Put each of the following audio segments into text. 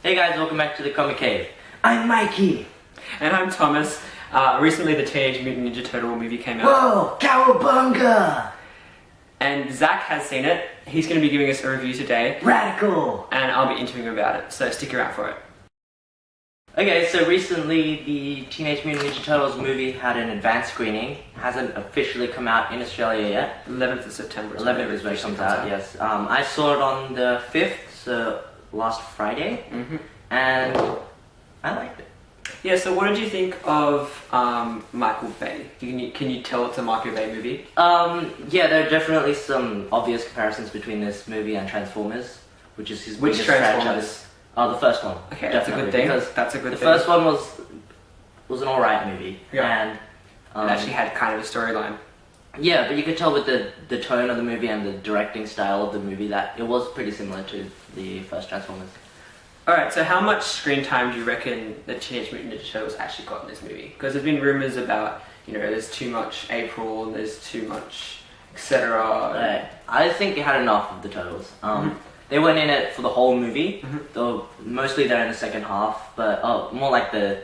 Hey guys, welcome back to the Comicave. I'm Mikey. And I'm Thomas. Recently the Teenage Mutant Ninja Turtle movie came out. Whoa, cowabunga! And Zach has seen it. He's going to be giving us a review today. Radical! And I'll be interviewing him about it, so stick around for it. Okay, so recently the Teenage Mutant Ninja Turtles movie had an advanced screening. Hasn't officially come out in Australia yet. 11th of September. 11th is when it comes out, yes. I saw it on the 5th, so last Friday. And I liked it. Yeah, so what did you think of Michael Bay? Can you tell it's a Michael Bay movie? Yeah, there are definitely some obvious comparisons between this movie and Transformers, which is his biggest franchise. Oh, the first one. Okay, that's a good thing. That's a good thing. The first one was an alright movie. Yeah. And it actually had kind of a storyline. Yeah, but you could tell with the tone of the movie and the directing style of the movie that it was pretty similar to the first Transformers. Alright, so how much screen time do you reckon the Teenage Mutant Ninja Turtles actually got in this movie? Because there's been rumours about, there's too much April and there's too much, etc. I think it had enough of the Turtles. They weren't in it for the whole movie, though mostly they're in the second half, but more like the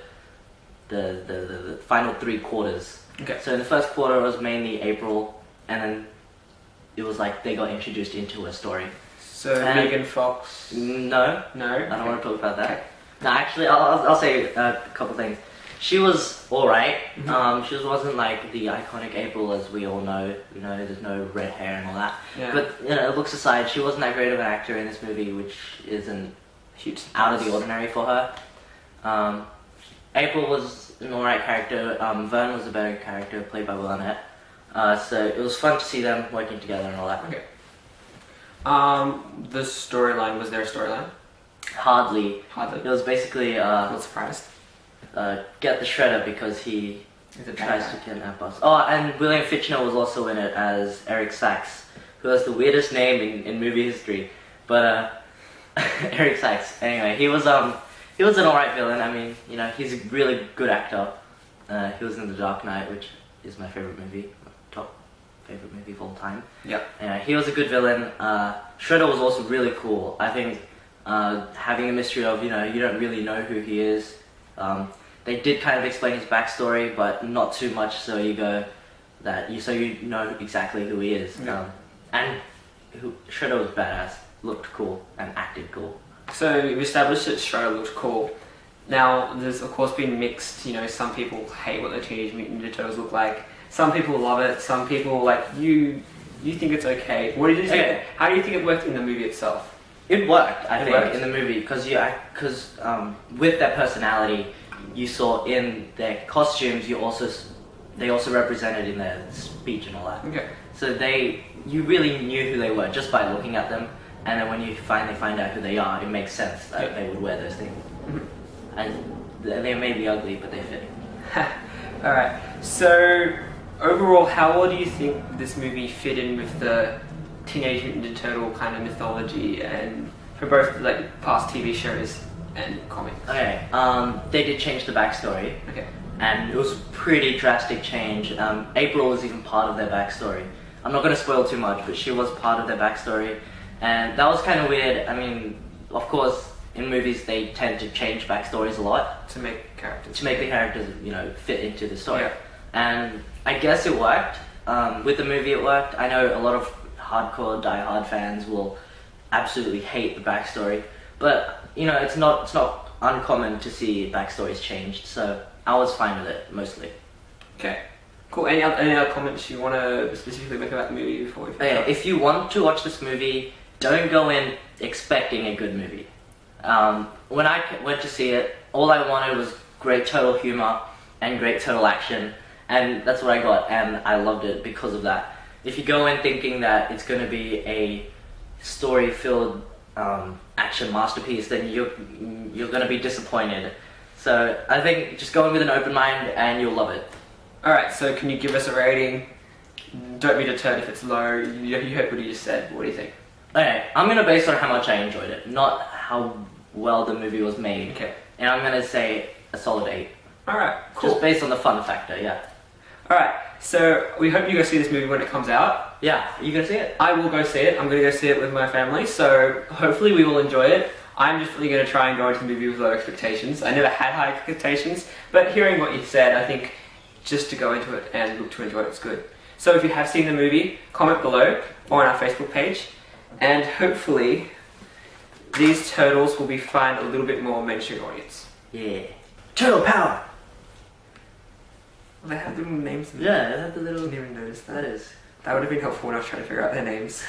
final 3 quarters. Okay. So in the first quarter it was mainly April, and then it was like they got introduced into a story. So Megan Fox? No. No? I don't want to talk about that. Okay. No, actually, I'll say a couple things. She was alright. She wasn't like the iconic April as we all know. There's no red hair and all that. Yeah. But looks aside, she wasn't that great of an actor in this movie, which isn't Huge out of the ordinary for her. April was an alright character. Vern was a better character, played by Will Arnett. So it was fun to see them working together and all that. Okay. The storyline, was there a storyline? Hardly. Hardly. It was basically Not surprised. get the Shredder because he Is tries to kidnap us. Oh, and William Fichtner was also in it as Eric Sachs, who has the weirdest name in movie history. But Eric Sachs. Anyway, he was an alright villain. I mean, he's a really good actor. He was in The Dark Knight, which is my favorite movie, top favorite movie of all time. Yeah. Anyway, he was a good villain. Shredder was also really cool. I think having a mystery of you don't really know who he is. They did kind of explain his backstory, but not too much, so you know exactly who he is. Yeah. Shredder was badass, looked cool, and acted cool. So we've established that Shredder looked cool. Now, there's of course been mixed, some people hate what the Teenage Mutant Ninja Turtles look like. Some people love it, some people, you think it's okay. What did you think? Okay. How do you think it worked in the movie itself? It worked, I think, worked. in the movie, because with their personality, you saw in their costumes, they also represented in their speech and all that. Okay. So you really knew who they were just by looking at them, and then when you finally find out who they are, it makes sense that they would wear those things. And they may be ugly, but they fit. Alright, so overall, how well do you think this movie fit in with the Teenage Mutant Ninja Turtle kind of mythology, and for both past TV shows and comics? Okay, they did change the backstory. Okay. And it was a pretty drastic change. April was even part of their backstory. I'm not going to spoil too much, but she was part of their backstory. And that was kind of weird. I mean, of course, in movies they tend to change backstories a lot. To make characters. To make the characters, fit into the story. Yeah. And I guess it worked. With the movie it worked. I know a lot of hardcore, die-hard fans will absolutely hate the backstory. But, it's not uncommon to see backstories changed. So I was fine with it, mostly. Okay, cool. Any other comments you want to specifically make about the movie before we finish? If you want to watch this movie, don't go in expecting a good movie. When I went to see it, all I wanted was great turtle humor and great turtle action, and that's what I got, and I loved it because of that. If you go in thinking that it's going to be a story-filled action masterpiece, then you're going to be disappointed. So I think just go in with an open mind and you'll love it. Alright, so can you give us a rating? Don't be deterred if it's low. You heard what you just said. What do you think? Okay, I'm going to base on how much I enjoyed it, not how well the movie was made. Okay. And I'm going to say a solid 8. Alright, cool. Just based on the fun factor, yeah. Alright, so we hope you go see this movie when it comes out. Yeah, are you going to see it? I will go see it. I'm going to go see it with my family, so hopefully we will enjoy it. I'm just really going to try and go into the movie with low expectations. I never had high expectations, but hearing what you said, I think just to go into it and look to enjoy it's good. So if you have seen the movie, comment below or on our Facebook page, and hopefully these turtles will be find a little bit more mainstream audience. Yeah. Turtle power! Well, they have little names in Yeah, they have the I little... didn't even notice that. That is. That would have been helpful when I was trying to figure out their names.